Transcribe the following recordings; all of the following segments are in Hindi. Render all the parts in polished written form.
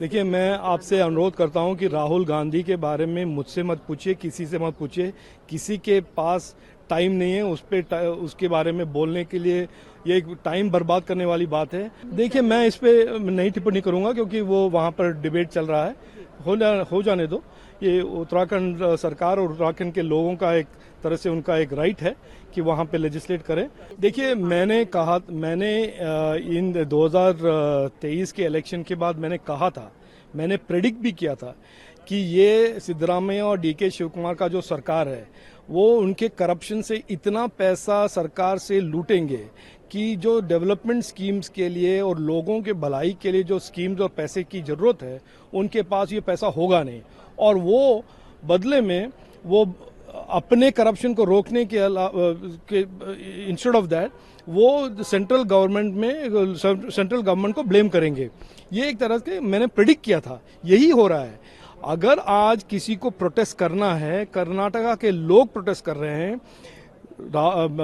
देखिए, मैं आपसे अनुरोध करता हूं कि राहुल गांधी के बारे में मुझसे मत पूछिए, किसी से मत पूछिए। किसी के पास टाइम नहीं है उसके बारे में बोलने के लिए। ये एक टाइम बर्बाद करने वाली बात है। देखिए, मैं इस पे नहीं टिप्पणी करूंगा क्योंकि वो वहां पर डिबेट चल रहा है। हो जाने दो। ये उत्तराखंड सरकार और उत्तराखंड के लोगों का एक तरह से उनका एक राइट है कि वहां पे लेजिस्लेट करें। देखिए, मैंने इन 2023 के इलेक्शन के बाद मैंने कहा था, मैंने प्रेडिक्ट भी किया था कि ये सिद्धरामैया और डीके शिवकुमार का जो सरकार है वो उनके करप्शन से इतना पैसा सरकार से लूटेंगे कि जो डेवलपमेंट स्कीम्स के लिए और लोगों के भलाई के लिए जो स्कीम्स और पैसे की जरूरत है उनके पास ये पैसा होगा नहीं। और वो बदले में वो अपने करप्शन को रोकने के अलावा इंस्टेड ऑफ दैट वो सेंट्रल गवर्नमेंट को ब्लेम करेंगे। ये एक तरह से मैंने प्रेडिक्ट किया था, यही हो रहा है। अगर आज किसी को प्रोटेस्ट करना है, कर्नाटका के लोग प्रोटेस्ट कर रहे हैं।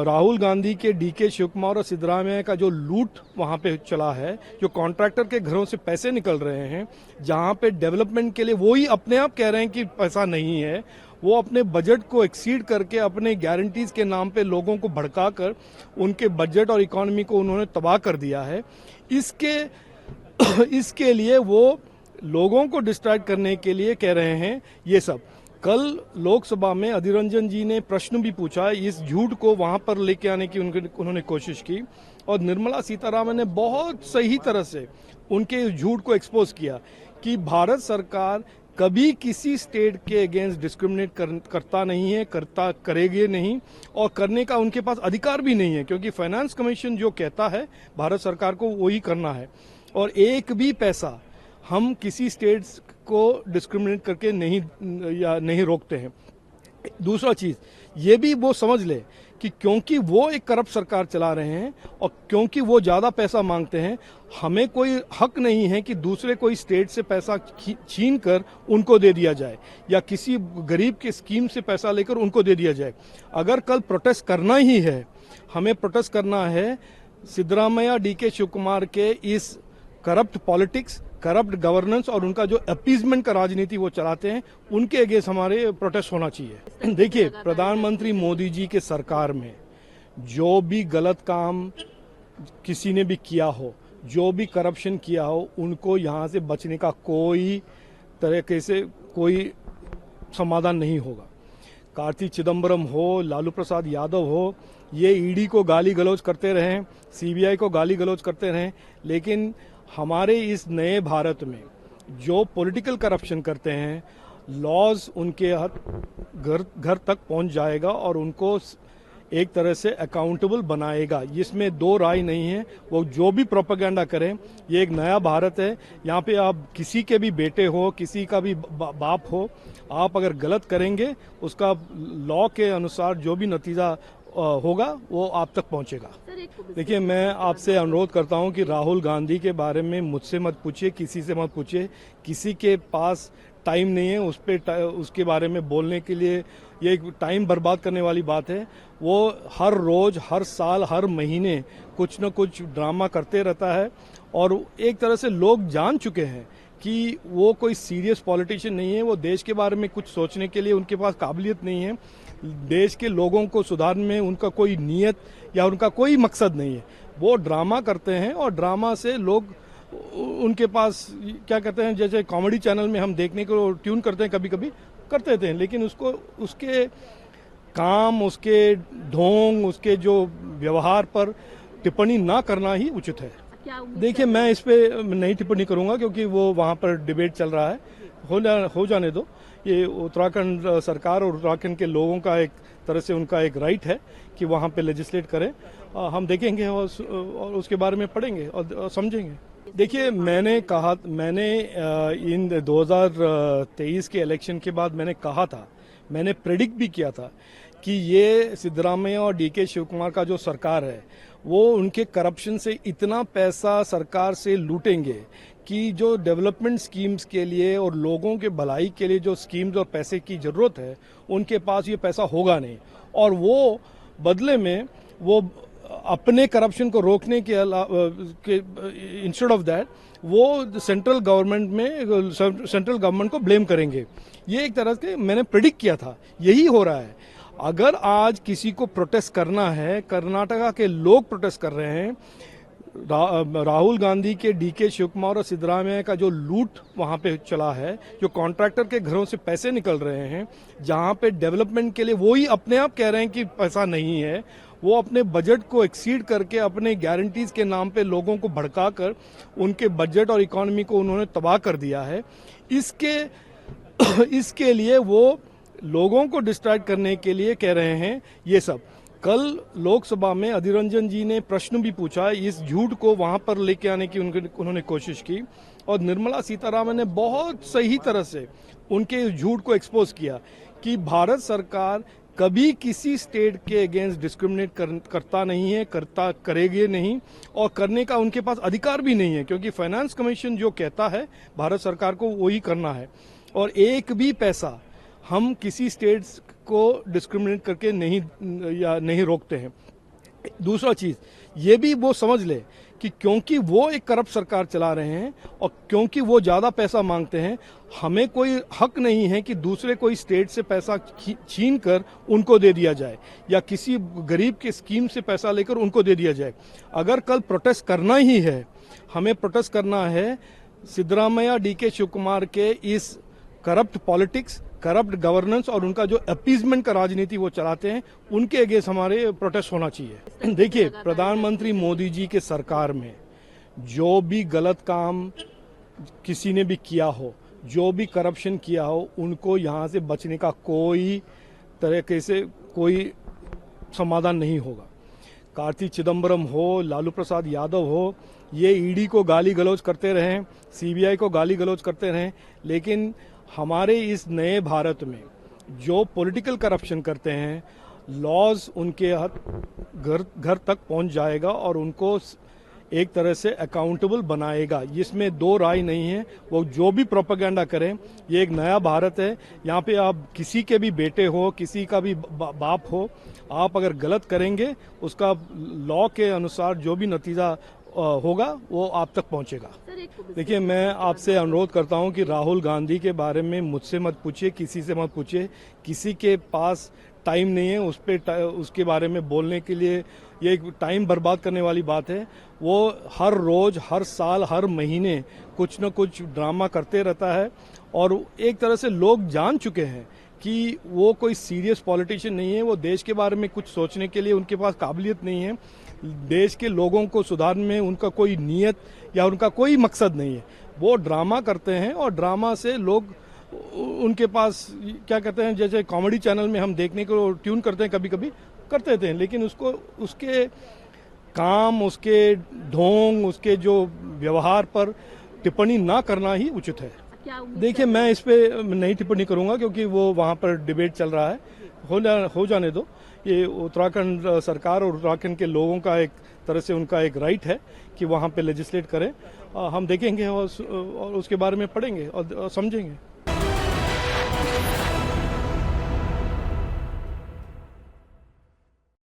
राहुल गांधी के डीके शिवकुमार और सिद्धरामैया का जो लूट वहां पे चला है, जो कॉन्ट्रैक्टर के घरों से पैसे निकल रहे हैं, जहां पे डेवलपमेंट के लिए वो ही अपने आप कह रहे हैं कि पैसा नहीं है, वो अपने बजट को एक्सीड करके अपने गारंटीज के नाम पे लोगों को भड़काकर उनके बजट और इकोनॉमी को उन्होंने तबाह कर दिया है। इसके लिए वो लोगों को डिस्ट्रैक्ट करने के लिए कह रहे हैं ये सब। कल लोकसभा में अधीर रंजन जी ने प्रश्न भी पूछा, इस झूठ को वहां पर लेके आने की उन्होंने कोशिश की और निर्मला सीतारामन ने बहुत सही तरह से उनके झूठ को एक्सपोज किया कि भारत सरकार कभी किसी स्टेट के अगेंस्ट डिस्क्रिमिनेट करता नहीं है, करेगी नहीं और करने का उनके पास अधिकार भी नहीं है, क्योंकि फाइनेंस कमीशन जो कहता है भारत सरकार को वही करना है। और एक भी पैसा हम किसी स्टेट्स को डिस्क्रिमिनेट करके नहीं रोकते हैं। दूसरा चीज ये भी वो समझ ले कि क्योंकि वो एक करप्ट सरकार चला रहे हैं और क्योंकि वो ज्यादा पैसा मांगते हैं, हमें कोई हक नहीं है कि दूसरे कोई स्टेट से पैसा छीन कर उनको दे दिया जाए या किसी गरीब के स्कीम से पैसा लेकर उनको दे दिया जाए। अगर कल प्रोटेस्ट करना ही है, हमें प्रोटेस्ट करना है सिद्धरामैया डीके शिवकुमार के इस करप्ट पॉलिटिक्स, करप्ट गवर्नेंस और उनका जो अपीजमेंट का राजनीति वो चलाते हैं, उनके अगेंस्ट हमारे प्रोटेस्ट होना चाहिए। देखिए, प्रधानमंत्री मोदी जी के सरकार में जो भी गलत काम किसी ने भी किया हो, जो भी करप्शन किया हो, उनको यहाँ से बचने का कोई तरीके से कोई समाधान नहीं होगा। कार्ति चिदम्बरम हो, लालू प्रसाद यादव हो, ये ईडी को गाली गलौज करते रहें, सीबीआई को गाली गलौज करते रहें, लेकिन हमारे इस नए भारत में जो पॉलिटिकल करप्शन करते हैं, लॉज उनके घर तक पहुंच जाएगा और उनको एक तरह से अकाउंटेबल बनाएगा। इसमें दो राय नहीं है। वो जो भी प्रोपेगेंडा करें, ये एक नया भारत है। यहाँ पे आप किसी के भी बेटे हो, किसी का भी बाप हो, आप अगर गलत करेंगे उसका लॉ के अनुसार जो भी नतीजा होगा वो आप तक पहुंचेगा। देखिए, मैं आपसे अनुरोध करता हूं कि राहुल गांधी के बारे में मुझसे मत पूछिए, किसी से मत पूछिए। किसी के पास टाइम नहीं है उसके बारे में बोलने के लिए। ये एक टाइम बर्बाद करने वाली बात है। वो हर रोज, हर साल, हर महीने कुछ न कुछ ड्रामा करते रहता है और एक तरह से लोग जान चुके हैं कि वो कोई सीरियस पॉलिटिशियन नहीं है। वो देश के बारे में कुछ सोचने के लिए उनके पास काबिलियत नहीं है। देश के लोगों को सुधारने में उनका कोई नियत या उनका कोई मकसद नहीं है। वो ड्रामा करते हैं और ड्रामा से लोग उनके पास क्या कहते हैं, जैसे कॉमेडी चैनल में हम देखने को ट्यून करते हैं, कभी कभी करते थे, लेकिन उसके काम, उसके ढोंग, उसके जो व्यवहार पर टिप्पणी ना करना ही उचित है। देखिए, मैं इस पे नहीं टिप्पणी करूंगा क्योंकि वो वहां पर डिबेट चल रहा है। हो जाने दो। ये उत्तराखंड सरकार और उत्तराखंड के लोगों का एक तरह से उनका एक राइट है कि वहां पे लेजिस्लेट करें। हम देखेंगे और उसके बारे में पढ़ेंगे और समझेंगे। देखिए, मैंने इन 2023 के इलेक्शन के बाद मैंने कहा था, मैंने प्रेडिक्ट भी किया था कि ये सिद्धरामैया और डीके शिवकुमार का जो सरकार है वो उनके करप्शन से इतना पैसा सरकार से लूटेंगे कि जो डेवलपमेंट स्कीम्स के लिए और लोगों के भलाई के लिए जो स्कीम्स और पैसे की जरूरत है, उनके पास ये पैसा होगा नहीं। और वो बदले में वो अपने करप्शन को रोकने के अलावा इंस्टेड ऑफ दैट वो सेंट्रल गवर्नमेंट को ब्लेम करेंगे। ये एक तरह से मैंने प्रेडिक्ट किया था, यही हो रहा है। अगर आज किसी को प्रोटेस्ट करना है, कर्नाटका के लोग प्रोटेस्ट कर रहे हैं, राहुल गांधी के डीके शिव कुमार और सिद्धरामैया का जो लूट वहां पे चला है, जो कॉन्ट्रैक्टर के घरों से पैसे निकल रहे हैं, जहां पे डेवलपमेंट के लिए वो ही अपने आप कह रहे हैं कि पैसा नहीं है, वो अपने बजट को एक्सीड करके अपने गारंटीज के नाम पे लोगों को भड़काकर उनके बजट और इकोनॉमी को उन्होंने तबाह कर दिया है। इसके लिए वो लोगों को डिस्ट्रैक्ट करने के लिए कह रहे हैं ये सब। कल लोकसभा में अधीर रंजन जी ने प्रश्न भी पूछा, इस झूठ को वहां पर लेके आने की उन्होंने कोशिश की, और निर्मला सीतारामन ने बहुत सही तरह से उनके झूठ को एक्सपोज किया कि भारत सरकार कभी किसी स्टेट के अगेंस्ट डिस्क्रिमिनेट करता नहीं है, करेगी नहीं, और करने का उनके पास अधिकार भी नहीं है, क्योंकि फाइनेंस कमीशन जो कहता है भारत सरकार को वही करना है। और एक भी पैसा हम किसी स्टेट्स को डिस्क्रिमिनेट करके नहीं रोकते हैं। दूसरा चीज ये भी वो समझ ले कि क्योंकि वो एक करप्ट सरकार चला रहे हैं और क्योंकि वो ज्यादा पैसा मांगते हैं, हमें कोई हक नहीं है कि दूसरे कोई स्टेट से पैसा छीन कर उनको दे दिया जाए या किसी गरीब के स्कीम से पैसा लेकर उनको दे दिया जाए। अगर कल प्रोटेस्ट करना ही है, हमें प्रोटेस्ट करना है सिद्धरामैया डीके शिव कुमार के इस करप्ट पॉलिटिक्स, करप्ट गवर्नेंस और उनका जो अपीजमेंट का राजनीति वो चलाते हैं, उनके अगेंस्ट हमारे प्रोटेस्ट होना चाहिए। देखिए, प्रधानमंत्री मोदी जी के सरकार में जो भी गलत काम किसी ने भी किया हो, जो भी करप्शन किया हो, उनको यहाँ से बचने का कोई तरीके से कोई समाधान नहीं होगा। कार्ति चिदम्बरम हो, लालू प्रसाद यादव हो, ये ईडी को गाली गलौज करते रहें, सीबीआई को गाली गलौज करते रहें, लेकिन हमारे इस नए भारत में जो पॉलिटिकल करप्शन करते हैं, लॉज उनके घर तक पहुंच जाएगा और उनको एक तरह से अकाउंटेबल बनाएगा। इसमें दो राय नहीं है। वो जो भी प्रोपेगेंडा करें, ये एक नया भारत है। यहाँ पे आप किसी के भी बेटे हो, किसी का भी बाप हो, आप अगर गलत करेंगे, उसका लॉ के अनुसार जो भी नतीजा होगा वो आप तक पहुंचेगा। देखिए, मैं आपसे अनुरोध करता हूं कि राहुल गांधी के बारे में मुझसे मत पूछिए, किसी से मत पूछिए। किसी के पास टाइम नहीं है उसके बारे में बोलने के लिए। ये एक टाइम बर्बाद करने वाली बात है। वो हर रोज, हर साल, हर महीने कुछ न कुछ ड्रामा करते रहता है और एक तरह से लोग जान चुके हैं कि वो कोई सीरियस पॉलिटिशियन नहीं है। वो देश के बारे में कुछ सोचने के लिए उनके पास काबिलियत नहीं है। देश के लोगों को सुधारने में उनका कोई नियत या उनका कोई मकसद नहीं है। वो ड्रामा करते हैं और ड्रामा से लोग उनके पास क्या कहते हैं, जैसे कॉमेडी चैनल में हम देखने को ट्यून करते हैं, कभी कभी करते थे, लेकिन उसके काम, उसके ढोंग, उसके जो व्यवहार पर टिप्पणी ना करना ही उचित है। देखिए, मैं इस पे नहीं टिप्पणी करूंगा क्योंकि वो वहां पर डिबेट चल रहा है। हो जाने दो। ये उत्तराखंड सरकार और उत्तराखंड के लोगों का एक तरह से उनका एक राइट है कि वहां पे लेजिस्लेट करें। हम देखेंगे और उसके बारे में पढ़ेंगे और समझेंगे।